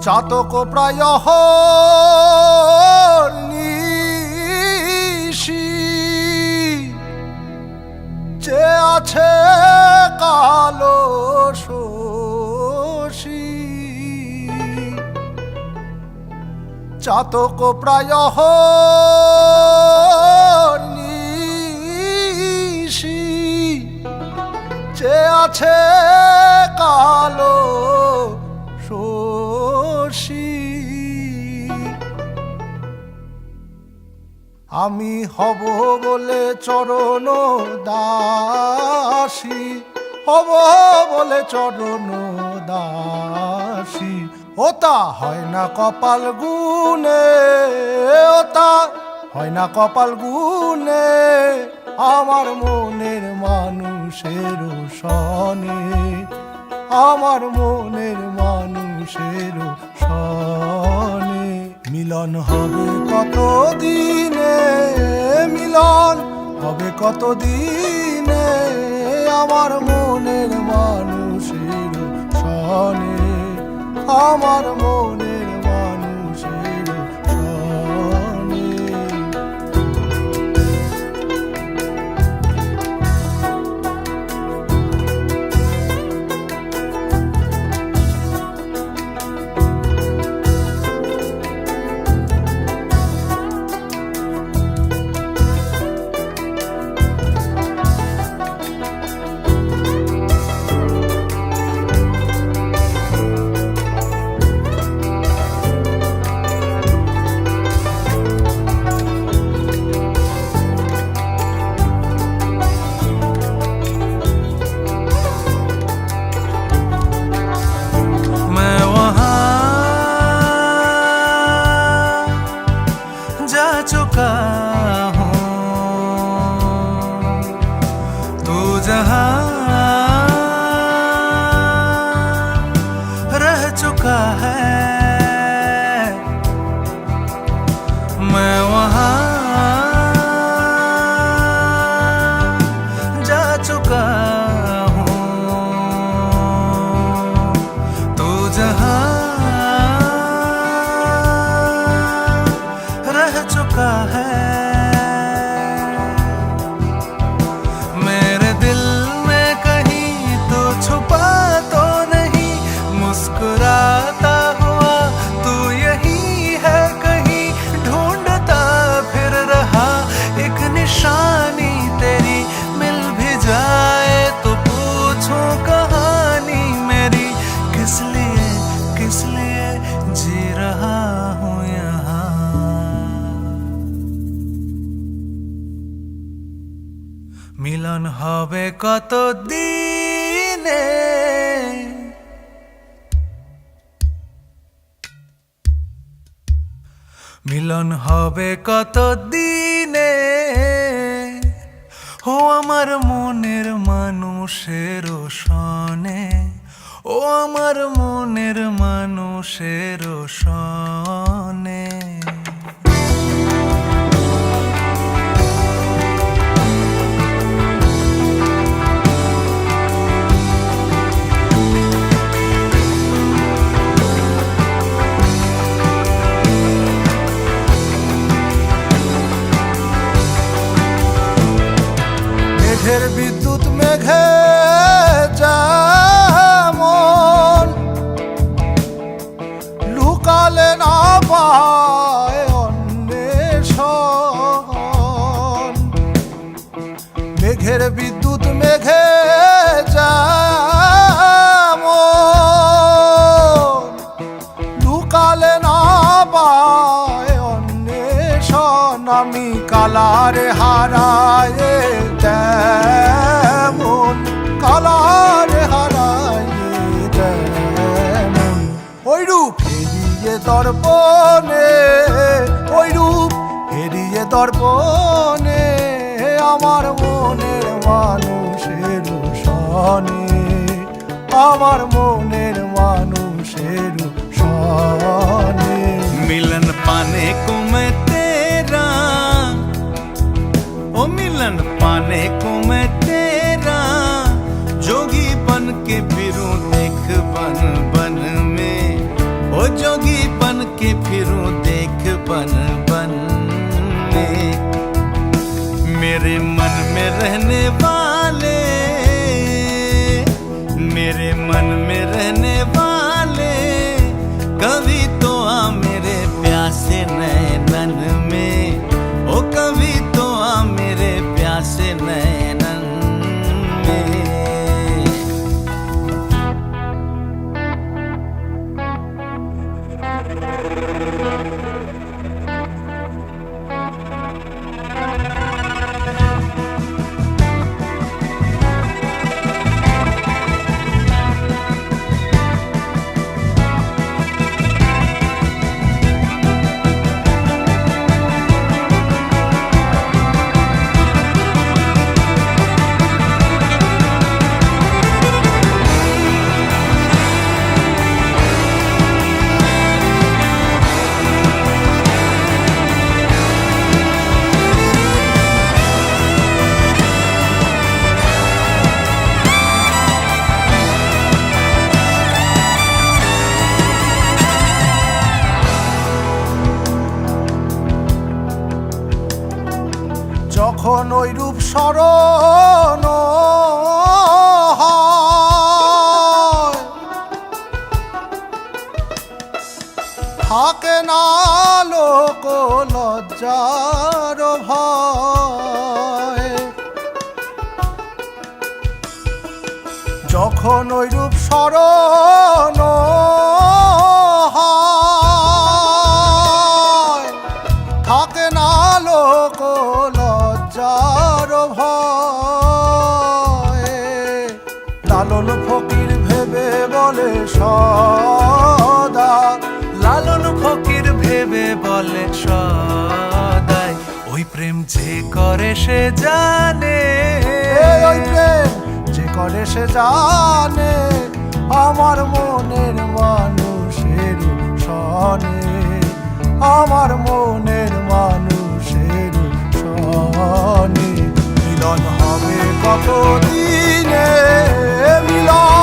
চাতক প্রায় নিশি যে আছে কালো শশী, চাতক প্রায় নিশি যে আছে কালো শশী। আমি হব বলে চরণ দাসী, হব বলে চরণ দাসী, ওতা হয় না কপাল গুনে, ওতা হয় না কপাল গুনে, আমার মনের মানুষের সনে, আমার মনের মানুষের সনে। মিলন হবে কত দিনে, মিলন হবে কত দিনে, আমার মনের মানুষের সনে, আমার মনের মানুষের সনে। चुका हूँ तू जहाँ रह चुका है, मैं वहाँ जा चुका हूँ, तू जहाँ चुका है। मेरे दिल में कहीं तो छुपा तो नहीं, मुस्कुराता हुआ तू यही है कहीं, ढूंढता फिर रहा एक निशानी तेरी, मिल भी जाए तो पूछूं कहानी मेरी, किस लिए जी रहा हूँ यहाँ। মিলন হবে কত দিনে, মিলন হবে কত দিনে, ও আমার মনের মানুষের সনে, ও আমার মনের মানুষের সনে। মেঘের বিদ্যুৎ মেঘে যেমন লুকালে না পায় অন্বেষণ, মেঘের বিদ্যুৎ মেঘে যেমন লুকালে না পায় অন্বেষণ, আমি কালারে হারায় তেমন, কালারে হারায় তেমন, ওই রূপ হেরিয়ে দর্পণে, ওই রূপ হেরিয়ে দর্পণে, আমার মনের মানুষের সনে, আমার মনের মানুষের মানুষের সনে। मिलन पाने को मैं तेरा, ओ मिलन पाने को मैं तेरा, जोगी बन के फिरूं देख बन बन में, ओ जोगी बन के फिरूं देख बन बन में। मेरे मन में रहने वाले, मेरे मन में रहने वाले, कभी तो आ मेरे प्यासे नैनन में, ओ कभी तो आ मेरे प्यासे नैनन में। যখন ওই রূপ স্মরণ হয়, থাকে না লোক লজ্জার ভয়। যখন ওই রূপ স্মরণ হয়, থাকে না লোক লজ্জার ভয়ে। লালন ফকির ভেবে বলে সদা, লালন ফকির ভেবে বলে সদাই, ওই প্রেম যে করে সে জানে, ওই প্রেম যে করে সে জানে, আমার মনের মানুষের সনে, আমার মনের মানুষের সনে। মিলন হবে কতদিনে, মিলন